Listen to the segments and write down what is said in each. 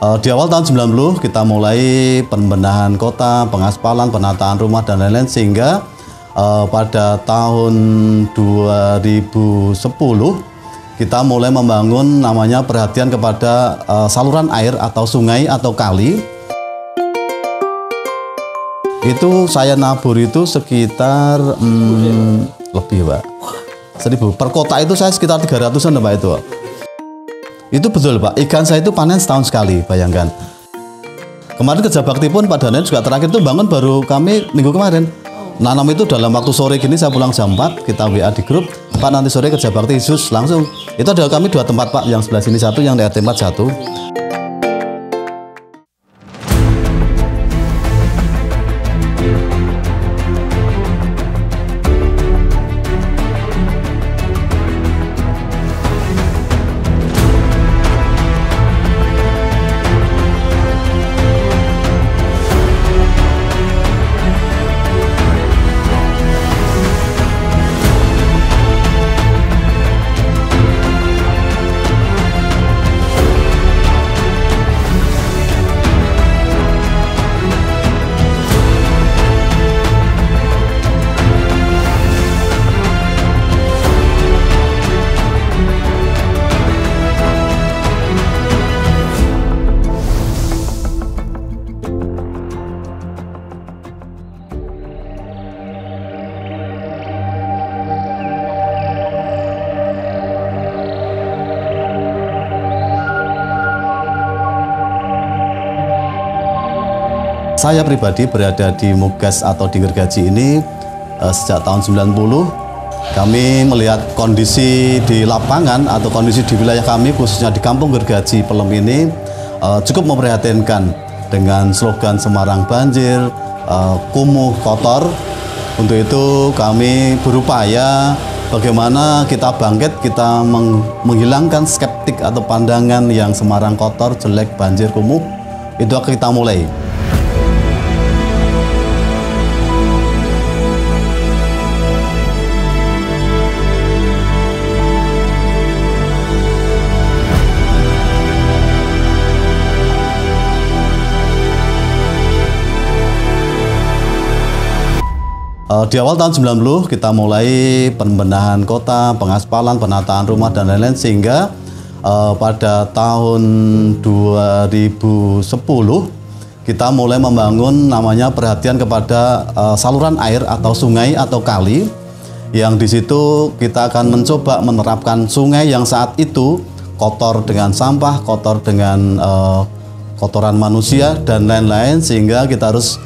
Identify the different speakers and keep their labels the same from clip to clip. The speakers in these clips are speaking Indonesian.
Speaker 1: Di awal tahun 90 kita mulai pembenahan kota, pengaspalan, penataan rumah dan lain-lain, sehingga pada tahun 2010 kita mulai membangun namanya perhatian kepada saluran air atau sungai atau kali. Itu saya nabur itu sekitar lebih, Pak, 1000 per kota. Itu saya sekitar 300-an, Pak, itu. Itu betul, Pak, ikan saya itu panen setahun sekali, bayangkan. Kemarin kerja bakti pun Pak Daniel juga terakhir itu bangun baru kami minggu kemarin. Nanam itu dalam waktu sore gini, saya pulang jam 4, kita WA di grup, Pak nanti sore kerja bakti Yesus langsung. Itu ada kami 2 tempat, Pak, yang sebelah sini satu, yang di RT 4 satu. Saya pribadi berada di Mugas atau di Gergaji ini sejak tahun 90. Kami melihat kondisi di lapangan atau kondisi di wilayah kami, khususnya di Kampung Gergaji Pelem ini cukup memprihatinkan dengan slogan Semarang banjir, kumuh kotor. Untuk itu kami berupaya bagaimana kita bangkit, kita menghilangkan skeptik atau pandangan yang Semarang kotor, jelek, banjir, kumuh. Itu kita mulai. Di awal tahun 90 kita mulai pembenahan kota, pengaspalan, penataan rumah dan lain-lain, sehingga pada tahun 2010 kita mulai membangun namanya perhatian kepada saluran air atau sungai atau kali, yang di situ kita akan mencoba menerapkan sungai yang saat itu kotor dengan sampah, kotor dengan kotoran manusia dan lain-lain, sehingga kita harus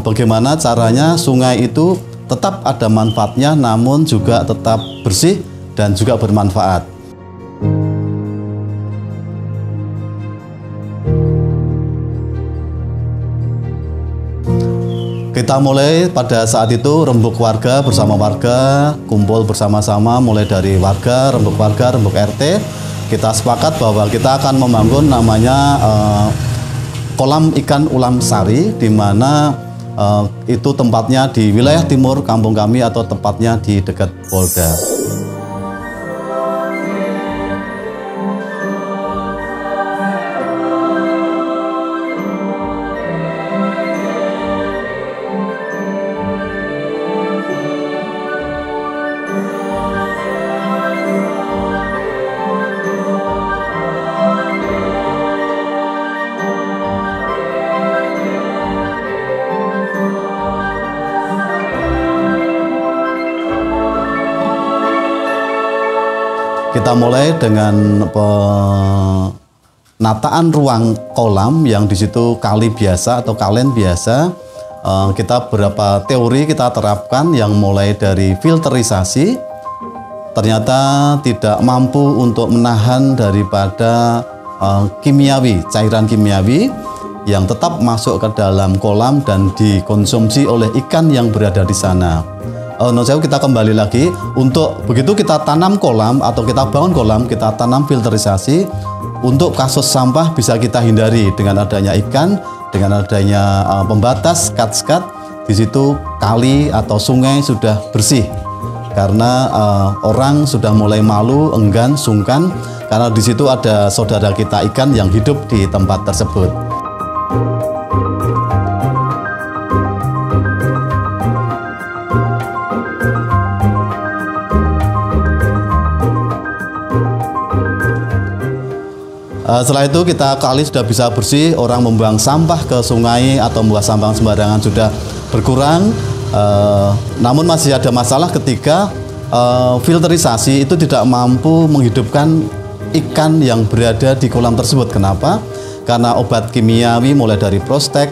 Speaker 1: bagaimana caranya sungai itu tetap ada manfaatnya, namun juga tetap bersih dan juga bermanfaat. Kita mulai pada saat itu rembuk warga bersama warga, kumpul bersama-sama mulai dari warga, rembuk RT. Kita sepakat bahwa kita akan membangun namanya kolam ikan Ulam Sari, di mana itu tempatnya di wilayah timur kampung kami atau tepatnya di dekat Polda. Kita mulai dengan penataan ruang kolam yang di situ kali biasa atau kalen biasa. Kita beberapa teori kita terapkan, yang mulai dari filterisasi ternyata tidak mampu untuk menahan daripada cairan kimiawi yang tetap masuk ke dalam kolam dan dikonsumsi oleh ikan yang berada di sana. Kita kembali lagi, untuk begitu kita tanam kolam atau kita bangun kolam, kita tanam filterisasi, untuk kasus sampah bisa kita hindari dengan adanya ikan, dengan adanya pembatas skat-skat. Di situ kali atau sungai sudah bersih, karena orang sudah mulai malu, enggan, sungkan karena di situ ada saudara kita ikan yang hidup di tempat tersebut. Setelah itu kita kali sudah bisa bersih, orang membuang sampah ke sungai atau membuang sampah sembarangan sudah berkurang. Namun masih ada masalah ketika filterisasi itu tidak mampu menghidupkan ikan yang berada di kolam tersebut. Kenapa? Karena obat kimiawi mulai dari prostek,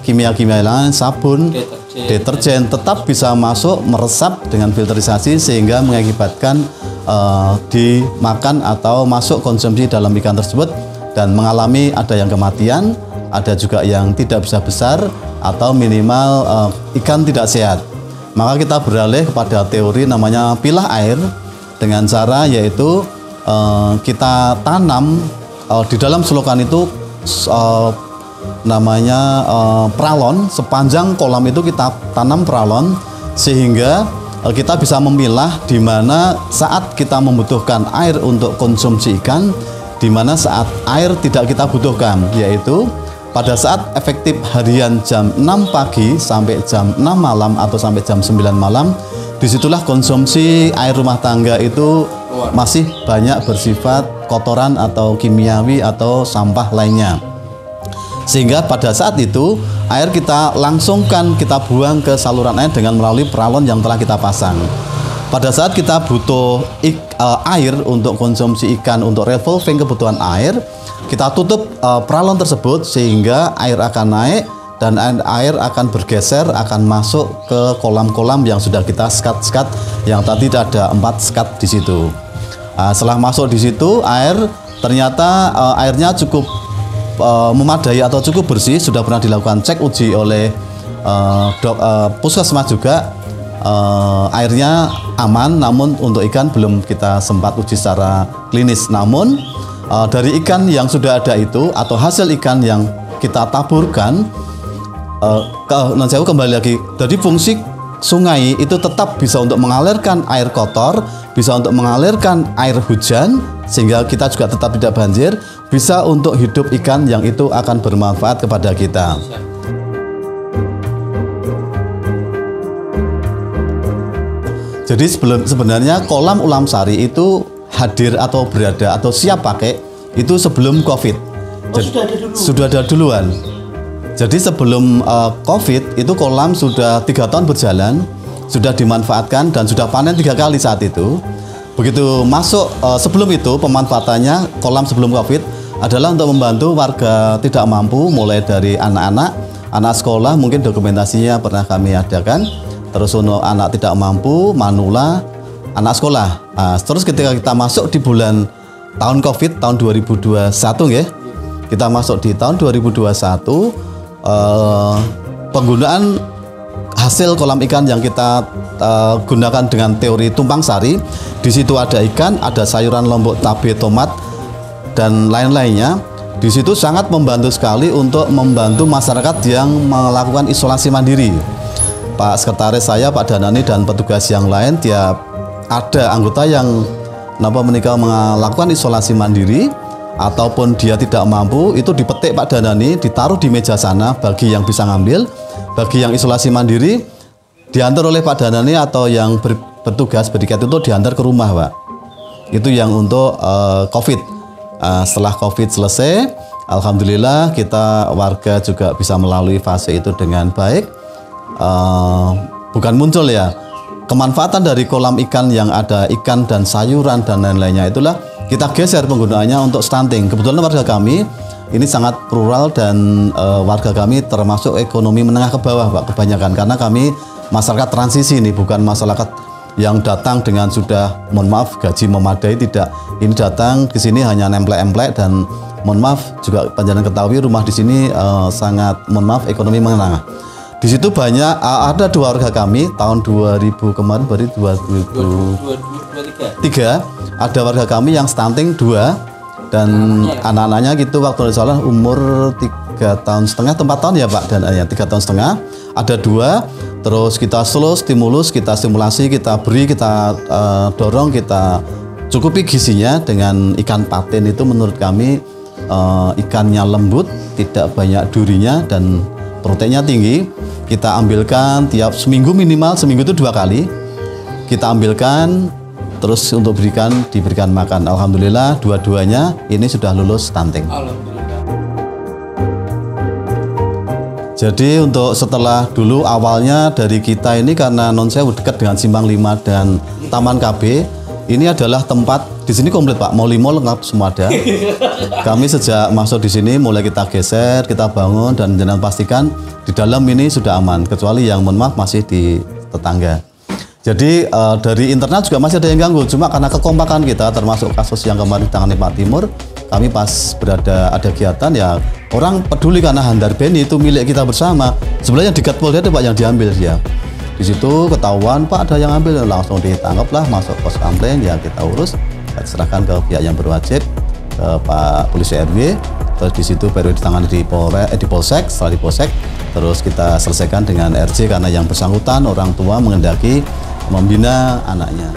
Speaker 1: kimia-kimia lain, sabun, deterjen tetap bisa masuk meresap dengan filterisasi sehingga mengakibatkan dimakan atau masuk konsumsi dalam ikan tersebut dan mengalami ada yang kematian, ada juga yang tidak bisa besar atau minimal ikan tidak sehat. Maka kita beralih kepada teori namanya pilah air dengan cara yaitu kita tanam di dalam selokan itu namanya pralon. Sepanjang kolam itu kita tanam pralon sehingga kita bisa memilah di mana saat kita membutuhkan air untuk konsumsi ikan, di mana saat air tidak kita butuhkan, yaitu pada saat efektif harian jam 6 pagi sampai jam 6 malam atau sampai jam 9 malam, disitulah konsumsi air rumah tangga itu masih banyak bersifat kotoran atau kimiawi atau sampah lainnya. Sehingga pada saat itu air kita langsungkan kita buang ke saluran air dengan melalui pralon yang telah kita pasang. Pada saat kita butuh air untuk konsumsi ikan untuk revolving kebutuhan air, kita tutup pralon tersebut sehingga air akan naik dan air akan bergeser, akan masuk ke kolam-kolam yang sudah kita sekat-sekat yang tadi ada 4 sekat di situ. Setelah masuk di situ air ternyata airnya cukup memadai atau cukup bersih, sudah pernah dilakukan cek uji oleh puskesmas juga. Airnya aman, namun untuk ikan belum kita sempat uji secara klinis. Namun dari ikan yang sudah ada itu atau hasil ikan yang kita taburkan, nanti saya kembali lagi, dari fungsi sungai itu tetap bisa untuk mengalirkan air kotor, bisa untuk mengalirkan air hujan sehingga kita juga tetap tidak banjir, bisa untuk hidup ikan yang itu akan bermanfaat kepada kita. Jadi sebenarnya kolam Ulam Sari itu hadir atau berada atau siap pakai itu sebelum COVID. Sudah ada duluan. Jadi sebelum COVID itu kolam sudah 3 tahun berjalan, sudah dimanfaatkan dan sudah panen 3 kali saat itu. Begitu masuk sebelum itu pemanfaatannya kolam sebelum COVID adalah untuk membantu warga tidak mampu, mulai dari anak sekolah, mungkin dokumentasinya pernah kami adakan. Terus untuk anak tidak mampu, manula, anak sekolah. Terus ketika kita masuk di bulan tahun COVID tahun 2021 ya, kita masuk di tahun 2021, penggunaan hasil kolam ikan yang kita gunakan dengan teori tumpang sari. Di situ ada ikan, ada sayuran lombok, cabai, tomat dan lain-lainnya. Di situ sangat membantu sekali untuk membantu masyarakat yang melakukan isolasi mandiri. Pak Sekretaris saya, Pak Danani dan petugas yang lain, dia ada anggota yang melakukan isolasi mandiri ataupun dia tidak mampu, itu dipetik Pak Danani, ditaruh di meja sana bagi yang bisa ngambil. Bagi yang isolasi mandiri diantar oleh Pak Danani atau yang bertugas berikat itu diantar ke rumah, Pak. Itu yang untuk COVID. Setelah COVID selesai, alhamdulillah kita warga juga bisa melalui fase itu dengan baik. Bukan muncul ya kemanfaatan dari kolam ikan yang ada ikan dan sayuran dan lain-lainnya, itulah kita geser penggunaannya untuk stunting. Kebetulan warga kami ini sangat plural dan warga kami termasuk ekonomi menengah ke bawah, Pak, kebanyakan, karena kami masyarakat transisi ini, bukan masyarakat yang datang dengan sudah mohon maaf gaji memadai, tidak. Ini datang ke sini hanya nemplek-nemplek dan mohon maaf juga panjenengan ketahui rumah di sini sangat mohon maaf ekonomi menengah. Di situ banyak ada 2 warga kami tahun 2000 kemarin, baru 2023 ada warga kami yang stunting 2 dan anak-anaknya gitu waktu salah umur 3 tahun setengah, 4 tahun ya Pak, dan 3 tahun setengah ada 2. Terus kita stimulasi, kita beri, kita dorong, kita cukupi gizinya dengan ikan patin itu menurut kami ikannya lembut, tidak banyak durinya dan proteinnya tinggi. Kita ambilkan tiap seminggu, minimal seminggu itu 2 kali. Kita ambilkan terus untuk diberikan makan. Alhamdulillah dua-duanya ini sudah lulus stunting. Jadi untuk setelah dulu awalnya dari kita ini karena non sewu dekat dengan Simpang 5 dan Taman KB, ini adalah tempat di sini komplit Pak, mall lengkap semua ada. Kami sejak masuk di sini mulai kita geser, kita bangun dan jangan pastikan di dalam ini sudah aman, kecuali yang mohon maaf masih di tetangga. Jadi dari internal juga masih ada yang ganggu, cuma karena kekompakan kita, termasuk kasus yang kemarin ditangani Pak Timur, kami pas ada kegiatan ya orang peduli karena Handar Beni itu milik kita bersama. Sebenarnya di Gatpolda itu Pak yang diambil ya. Di situ ketahuan Pak ada yang ambil, langsung ditangkap lah, masuk pos komplain ya kita urus, kita serahkan ke pihak yang berwajib, ke Pak Polisi RW, terus di situ baru ditangani di Polsek, setelah di Polsek terus kita selesaikan dengan RJ karena yang bersangkutan orang tua mengendaki membina anaknya.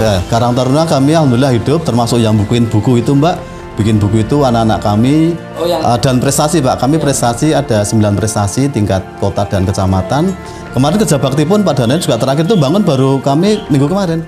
Speaker 1: Ya, Karang Taruna kami alhamdulillah hidup, termasuk yang bukuin buku itu Mbak, bikin buku itu anak-anak kami dan prestasi Pak, kami prestasi ada 9 prestasi tingkat kota dan kecamatan. Kemarin Kerja Bakti pun Pak Danen juga terakhir itu bangun baru kami minggu kemarin.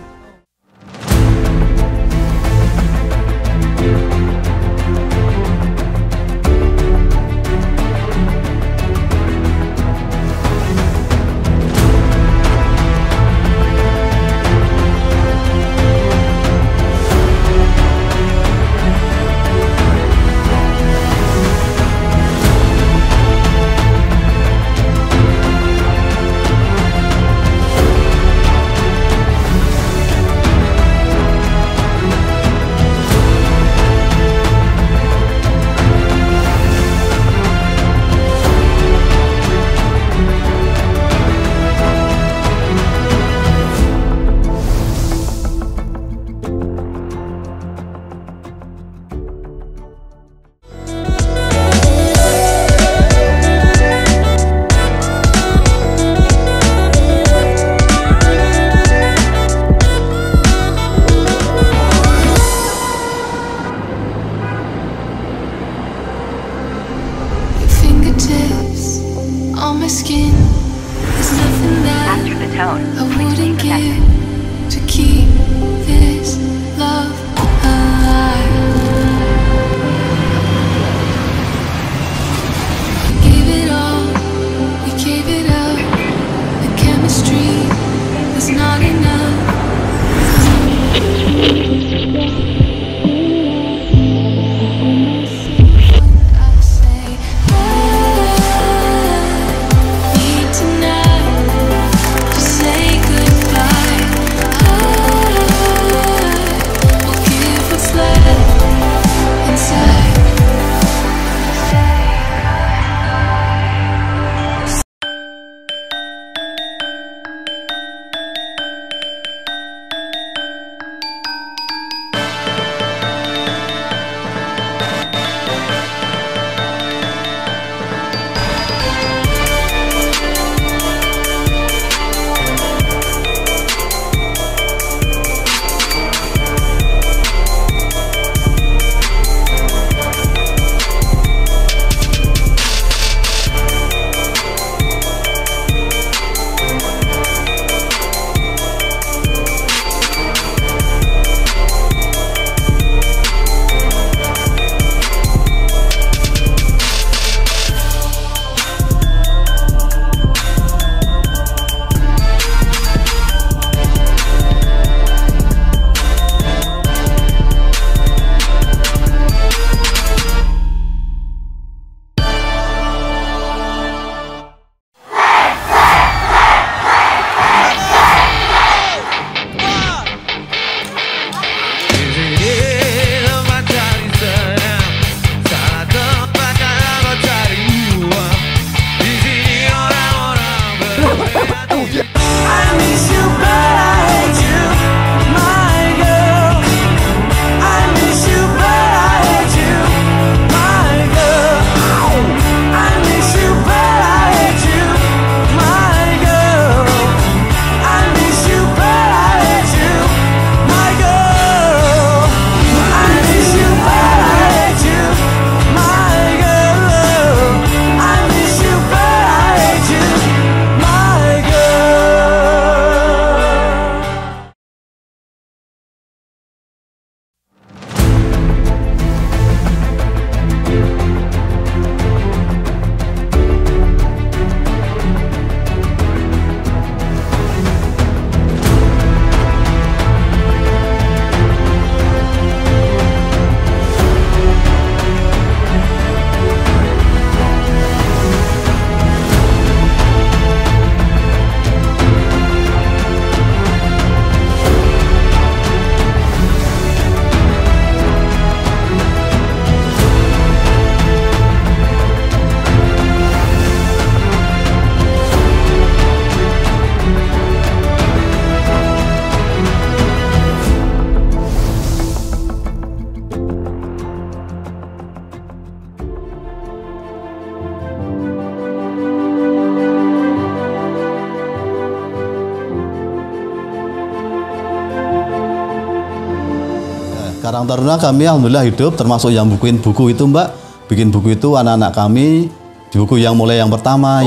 Speaker 1: Karang Taruna kami alhamdulillah hidup, termasuk yang bukuin buku itu Mbak. Bikin buku itu anak-anak kami, di buku yang mulai yang pertama,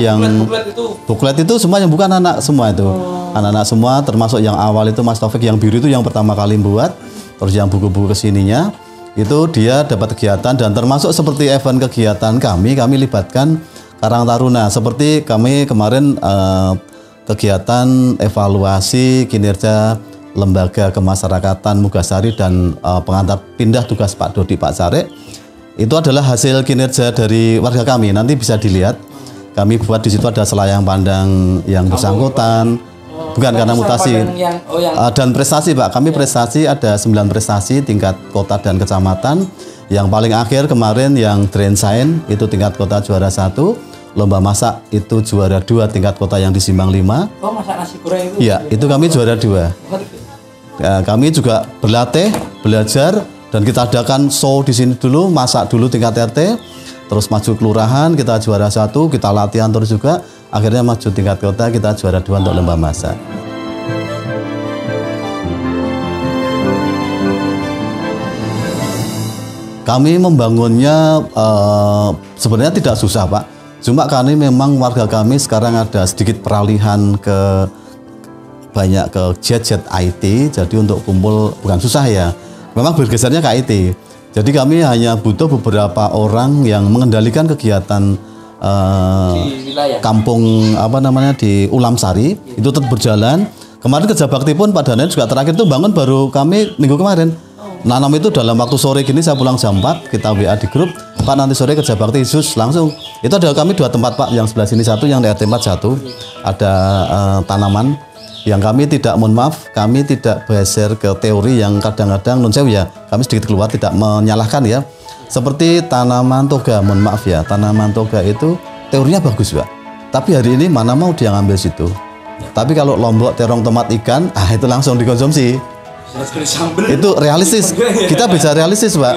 Speaker 1: buklet itu semua yang bukan anak semua itu. Anak-anak semua, termasuk yang awal itu Mas Taufik yang biru itu yang pertama kali buat. Terus yang buku-buku kesininya, itu dia dapat kegiatan dan termasuk seperti event kegiatan kami libatkan Karang Taruna. Seperti kami kemarin kegiatan evaluasi kinerja Lembaga Kemasyarakatan Mugasari dan pengantar pindah tugas Pak Dodi Pak Sarek itu adalah hasil kinerja dari warga kami. Nanti bisa dilihat kami buat di situ ada selayang pandang yang bersangkutan, bukan karena mutasi dan prestasi Pak. Kami prestasi ada 9 prestasi tingkat kota dan kecamatan. Yang paling akhir kemarin yang drain sign itu tingkat kota juara 1, lomba masak itu juara 2 tingkat kota yang di Simbang 5.
Speaker 2: Oh, masak nasi goreng itu?
Speaker 1: Iya, itu kami juara 2. Kami juga berlatih, belajar, dan kita adakan show di sini dulu, masak dulu tingkat RT, terus maju kelurahan, kita juara 1, kita latihan terus juga, akhirnya maju tingkat kota, kita juara 2 untuk lomba masak. Kami membangunnya sebenarnya tidak susah Pak, cuma kami memang warga kami sekarang ada sedikit peralihan ke banyak ke gadget IT, jadi untuk kumpul bukan susah ya, memang bergesernya ke IT. Jadi kami hanya butuh beberapa orang yang mengendalikan kegiatan di wilayah kampung apa namanya di Ulam Sari itu tetap berjalan. Kemarin Kerja Bakti pun Pak Daniel juga terakhir itu bangun baru kami minggu kemarin. Nanam itu dalam waktu sore gini saya pulang jam 4, kita WA di grup, Pak nanti sore Kerja Bakti Yesus langsung. Itu ada kami 2 tempat Pak, yang sebelah sini 1, yang di RT 4 1. Ada tanaman yang kami tidak, mohon maaf, kami tidak bergeser ke teori yang kadang-kadang non sewu ya, kami sedikit keluar tidak menyalahkan ya. Seperti tanaman toga, mohon maaf ya, tanaman toga itu teorinya bagus Pak. Tapi hari ini mana mau dia ngambil situ. Tapi kalau lombok, terong, tomat, ikan, itu langsung dikonsumsi. Itu realistis, kita bisa realistis Pak.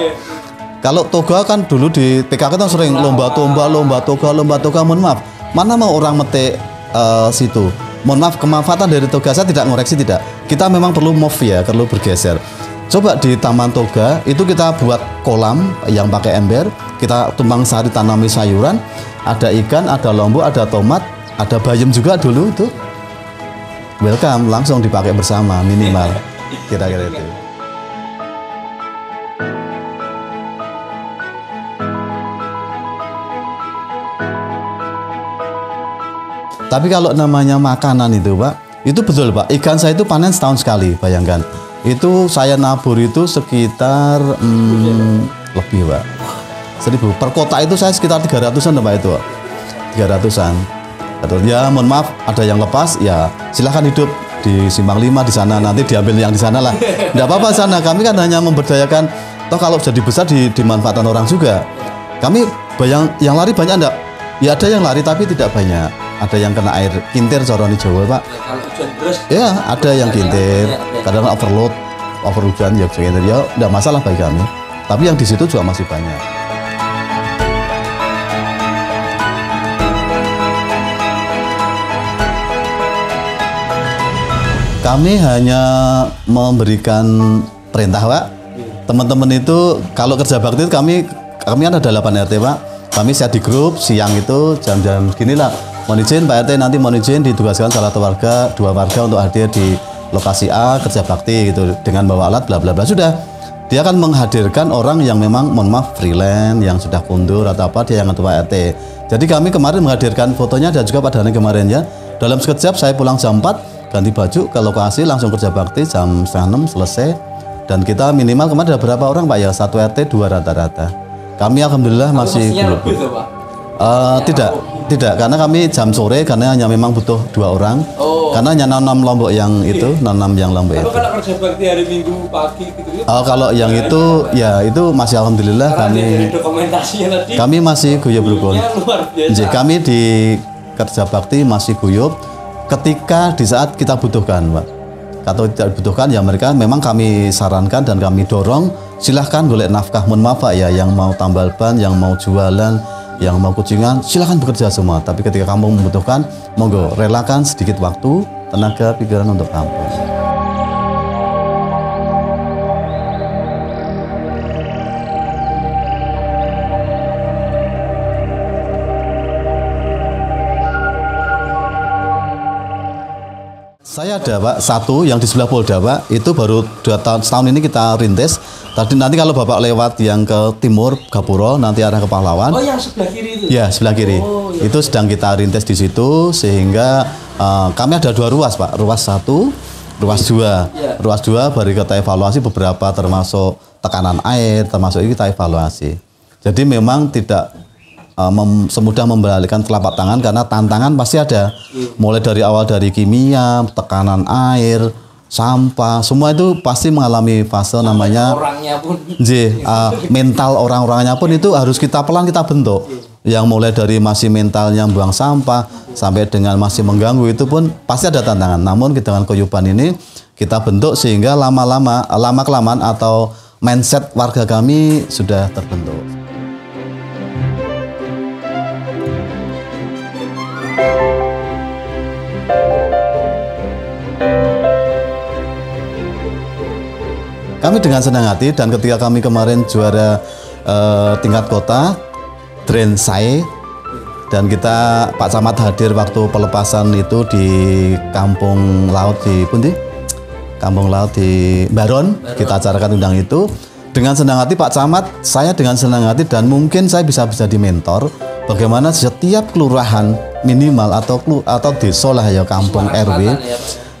Speaker 1: Kalau toga kan dulu di PKK kan sering lomba toga, mohon maaf, mana mau orang metik situ. Mohon maaf, kemanfaatan dari toga saya tidak ngoreksi tidak. Kita memang perlu move ya, perlu bergeser. Coba di Taman Toga itu kita buat kolam yang pakai ember, kita tumbang sari tanami sayuran, ada ikan, ada lombok, ada tomat, ada bayam juga dulu itu. Welcome, langsung dipakai bersama minimal. Kira-kira itu. Tapi kalau namanya makanan itu Pak, itu betul Pak, ikan saya itu panen setahun sekali, bayangkan. Itu saya nabur itu sekitar lebih Pak, 1000. Per kota itu saya sekitar 300-an Pak itu Pak. 300-an. Ya mohon maaf, ada yang lepas, ya silahkan hidup di Simbang 5 di sana, nanti diambil yang di sana lah. Tidak apa-apa sana, kami kan hanya memberdayakan, toh kalau jadi besar dimanfaatkan orang juga. Kami yang lari banyak enggak? Ya ada yang lari tapi tidak banyak. Ada yang kena air kintir coroni Jawa Pak. Ya ada yang kintir, kadang overload, over hujan ya kintir ya, tidak masalah bagi kami. Tapi yang di situ juga masih banyak. Kami hanya memberikan perintah Pak. Teman-teman itu kalau kerja bakti kami ada 8 RT Pak. Kami set di grup siang itu jam-jam gini lah. Mohon izin Pak RT, nanti mohon izin ditugaskan salah satu warga, 2 warga untuk hadir di lokasi A kerja bakti gitu dengan bawa alat bla bla bla. Sudah, dia akan menghadirkan orang yang memang mohon maaf freelance yang sudah kundur atau apa, dia yang ketua RT. Jadi kami kemarin menghadirkan fotonya dan juga Pak Dani kemarin ya. Dalam sekejap saya pulang jam 4, ganti baju ke lokasi langsung kerja bakti jam 5:30 selesai. Dan kita minimal kemarin ada berapa orang Pak ya? 1 RT 2 rata-rata. Kami alhamdulillah masih grup. Tidak, karena kami jam sore karena hanya memang butuh 2 orang. Karena hanya nanam lombok yang itu, nanam yang lombok itu.
Speaker 2: Kalau kerja bakti hari Minggu pagi gitu ya?
Speaker 1: Kalau yang itu, ya itu masih alhamdulillah kami.
Speaker 2: Dokumentasinya tadi.
Speaker 1: Kami masih guyub rukun. Jadi kami di kerja bakti masih guyub ketika di saat kita butuhkan, Pak. Kalau tidak dibutuhkan ya mereka memang kami sarankan dan kami dorong silahkan golek nafkah, mohon maaf Pak ya, yang mau tambal ban, yang mau jualan, yang mau kucingan silahkan bekerja semua, tapi ketika kamu membutuhkan monggo relakan sedikit waktu, tenaga, pikiran untuk kampus. ada Pak, satu yang di sebelah Polda Pak, itu baru 2 tahun, setahun ini kita rintis. Tadi nanti kalau Bapak lewat yang ke timur Gapuro, nanti arah ke Pahlawan.
Speaker 2: Oh yang sebelah kiri itu?
Speaker 1: Ya sebelah kiri.
Speaker 2: Oh, iya.
Speaker 1: Itu sedang kita rintis di situ sehingga kami ada 2 ruas Pak, ruas 1, ruas 2.
Speaker 2: Ya.
Speaker 1: Ruas 2 baru kita evaluasi beberapa termasuk tekanan air, termasuk ini kita evaluasi. Jadi memang tidak semudah membalikkan telapak tangan karena tantangan pasti ada. Mulai dari awal dari kimia, tekanan air, sampah, semua itu pasti mengalami fase namanya
Speaker 2: orangnya pun
Speaker 1: mental orang-orangnya pun itu harus kita pelan kita bentuk. Yang mulai dari masih mentalnya buang sampah sampai dengan masih mengganggu itu pun pasti ada tantangan. Namun dengan Koyuban ini kita bentuk sehingga lama-kelamaan atau mindset warga kami sudah terbentuk. Kami dengan senang hati dan ketika kami kemarin juara tingkat kota Drain Sai dan kita Pak Camat hadir waktu pelepasan itu di kampung laut di Pundi? Kampung laut di Baron. Kita acarakan undang itu dengan senang hati Pak Camat, saya dengan senang hati dan mungkin saya bisa dimentor bagaimana setiap kelurahan minimal atau desa lah ya kampung RW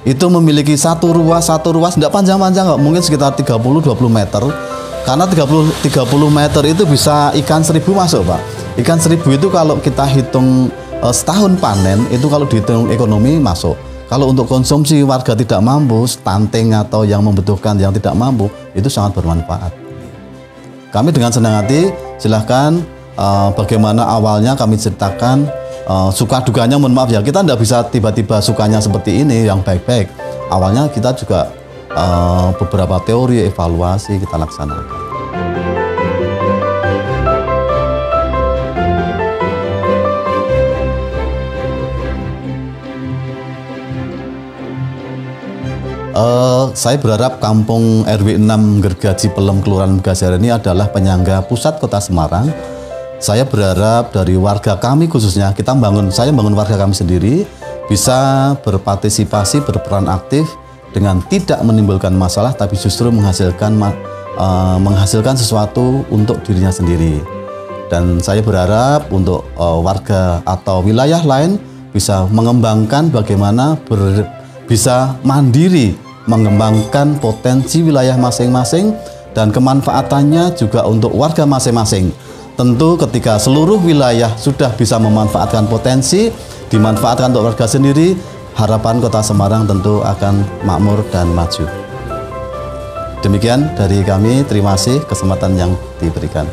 Speaker 1: itu memiliki satu ruas tidak panjang-panjang kok, mungkin sekitar 30-20 meter karena 30 meter itu bisa ikan 1000 masuk Pak. Ikan 1000 itu kalau kita hitung setahun panen itu kalau dihitung ekonomi masuk. Kalau untuk konsumsi warga tidak mampu, stunting atau yang membutuhkan yang tidak mampu itu sangat bermanfaat. Kami dengan senang hati silahkan bagaimana awalnya kami ceritakan suka dukanya, mohon maaf ya, kita tidak bisa tiba-tiba sukanya seperti ini yang baik-baik. Awalnya kita juga beberapa teori evaluasi kita laksanakan. Saya berharap kampung RW 6 Gergaji Pelem Kelurahan Megasari ini adalah penyangga pusat kota Semarang. Saya berharap dari warga kami khususnya, saya bangun warga kami sendiri bisa berpartisipasi, berperan aktif dengan tidak menimbulkan masalah tapi justru menghasilkan sesuatu untuk dirinya sendiri. Dan saya berharap untuk warga atau wilayah lain bisa mengembangkan bagaimana bisa mandiri mengembangkan potensi wilayah masing-masing dan kemanfaatannya juga untuk warga masing-masing. Tentu ketika seluruh wilayah sudah bisa memanfaatkan potensi, dimanfaatkan untuk warga sendiri, harapan Kota Semarang tentu akan makmur dan maju. Demikian dari kami, terima kasih kesempatan yang diberikan.